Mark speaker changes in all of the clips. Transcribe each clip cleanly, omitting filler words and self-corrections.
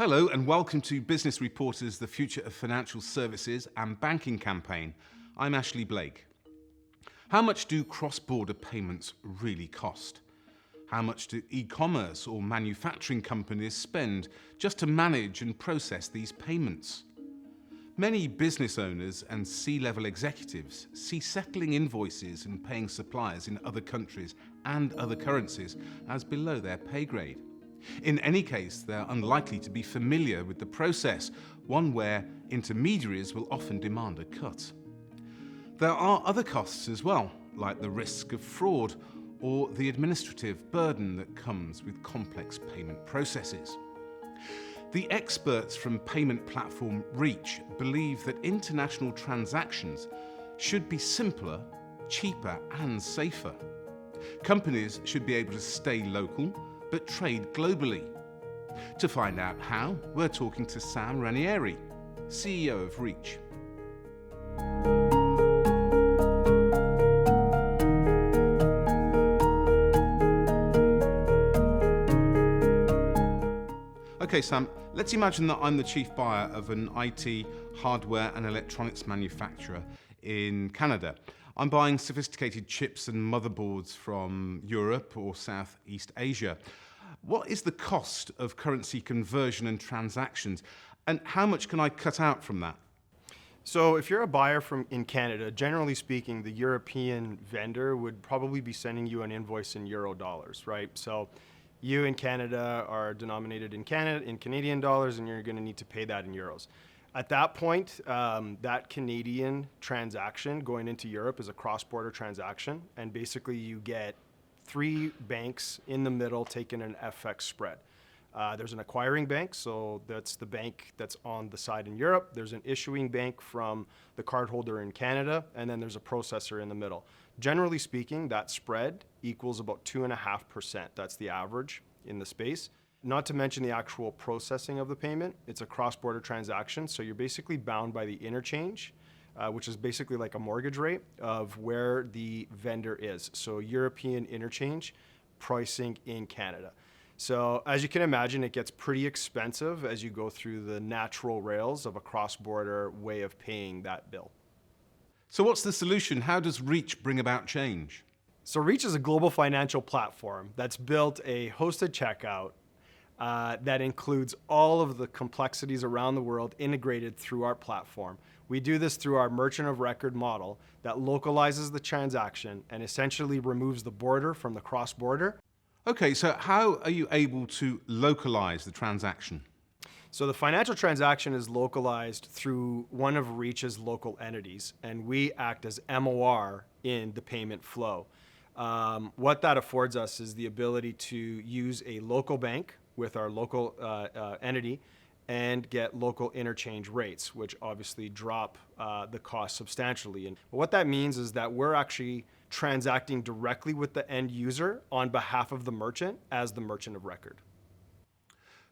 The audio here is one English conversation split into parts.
Speaker 1: Hello and welcome to Business Reporter's The Future of Financial Services and Banking campaign. I'm Ashley Blake. How much do cross-border payments really cost? How much do e-commerce or manufacturing companies spend just to manage and process these payments? Many business owners and C-level executives see settling invoices and paying suppliers in other countries and other currencies as below their pay grade. In any case, they're unlikely to be familiar with the process, one where intermediaries will often demand a cut. There are other costs as well, like the risk of fraud or the administrative burden that comes with complex payment processes. The experts from payment platform Reach believe that international transactions should be simpler, cheaper and safer. Companies should be able to stay local but trade globally. To find out how, we're talking to Sam Ranieri, CEO of Reach. Okay, Sam, let's imagine that I'm the chief buyer of an IT, hardware and electronics manufacturer in Canada. I'm buying sophisticated chips and motherboards from Europe or Southeast Asia. What is the cost of currency conversion and transactions, and how much can I cut out from that?
Speaker 2: So if you're a buyer in Canada, generally speaking, the European vendor would probably be sending you an invoice in euro dollars, right? So you in Canada are denominated in Canadian dollars, and you're going to need to pay that in euros. At that point, that Canadian transaction going into Europe is a cross-border transaction, and basically you get three banks in the middle taking an FX spread. There's an acquiring bank, so that's the bank that's on the side in Europe. There's an issuing bank from the cardholder in Canada, and then there's a processor in the middle. Generally speaking, that spread equals about 2.5%. That's the average in the space. Not to mention the actual processing of the payment. It's a cross-border transaction, so you're basically bound by the interchange, which is basically like a mortgage rate of where the vendor is. So European interchange pricing in Canada. So as you can imagine, it gets pretty expensive as you go through the natural rails of a cross-border way of paying that bill.
Speaker 1: So what's the solution? How does Reach bring about change?
Speaker 2: So Reach is a global financial platform that's built a hosted checkout that includes all of the complexities around the world integrated through our platform. We do this through our merchant of record model that localizes the transaction and essentially removes the border from the cross-border.
Speaker 1: Okay, so how are you able to localize the transaction?
Speaker 2: So the financial transaction is localized through one of Reach's local entities, and we act as MOR in the payment flow. What that affords us is the ability to use a local bank with our local entity and get local interchange rates, which obviously drop the cost substantially. And what that means is that we're actually transacting directly with the end user on behalf of the merchant as the merchant of record.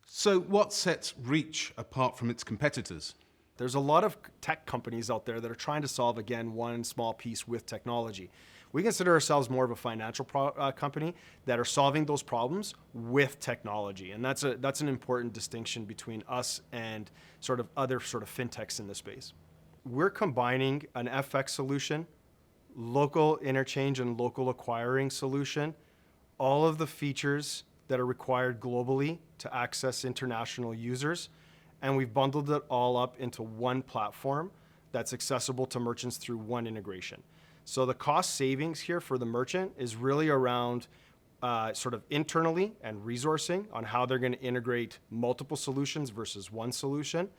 Speaker 1: So what sets Reach apart from its competitors?
Speaker 2: There's a lot of tech companies out there that are trying to solve, again, one small piece with technology. We consider ourselves more of a financial company that are solving those problems with technology. And that's an important distinction between us and sort of other sort of fintechs in the space. We're combining an FX solution, local interchange and local acquiring solution, all of the features that are required globally to access international users, and we've bundled it all up into one platform that's accessible to merchants through one integration. So the cost savings here for the merchant is really around sort of internally and resourcing on how they're going to integrate multiple solutions versus one solution.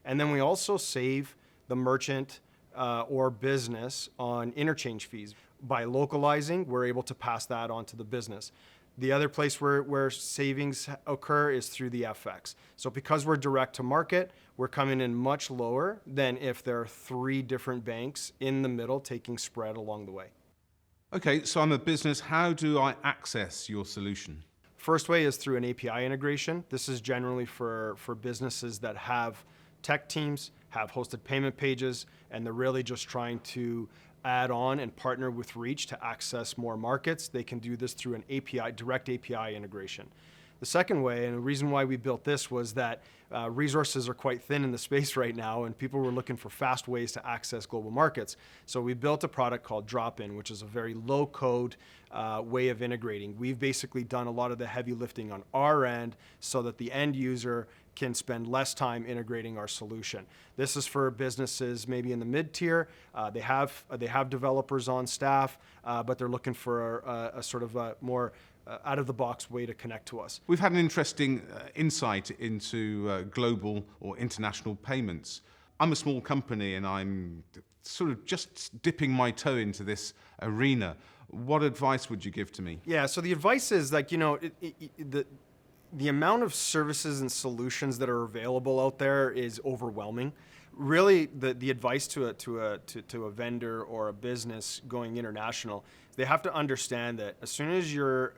Speaker 2: And then we also save the merchant or business on interchange fees. By localizing, we're able to pass that on to the business. The other place where savings occur is through the FX. So because we're direct to market, we're coming in much lower than if there are three different banks in the middle taking spread along the way.
Speaker 1: Okay, so I'm a business. How do I access your solution?
Speaker 2: First way is through an API integration. This is generally for businesses that have tech teams, have hosted payment pages, and they're really just trying to add on and partner with Reach to access more markets. They can do this through an API, direct API integration. The second way, and the reason why we built this, was that resources are quite thin in the space right now, and people were looking for fast ways to access global markets. So we built a product called Drop-In, which is a very low-code way of integrating. We've basically done a lot of the heavy lifting on our end so that the end user can spend less time integrating our solution. This is for businesses maybe in the mid-tier. They have developers on staff, but they're looking for a sort of a more out-of-the-box way to connect to us.
Speaker 1: We've had an interesting insight into global or international payments. I'm a small company and I'm sort of just dipping my toe into this arena. What advice would you give to me?
Speaker 2: Yeah, so the advice is like, the amount of services and solutions that are available out there is overwhelming. Really, the advice to a vendor or a business going international, they have to understand that as soon as you're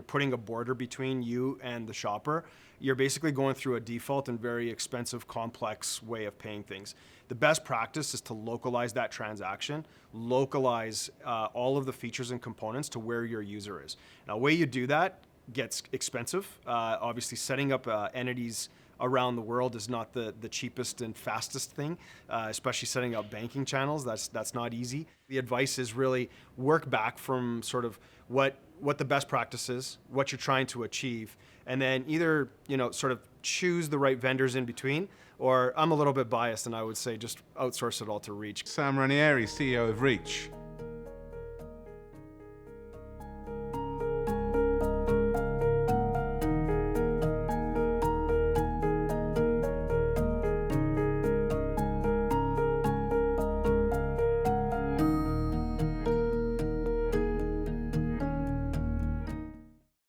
Speaker 2: putting a border between you and the shopper, you're basically going through a default and very expensive, complex way of paying things. The best practice is to localize that transaction, localize all of the features and components to where your user is. Now, the way you do that gets expensive. Obviously, setting up entities around the world is not the cheapest and fastest thing, especially setting up banking channels. That's not easy. The advice is really work back from sort of what the best practice is, what you're trying to achieve, and then either sort of choose the right vendors in between, or I'm a little bit biased and I would say just outsource it all to Reach.
Speaker 1: Sam Ranieri, CEO of Reach.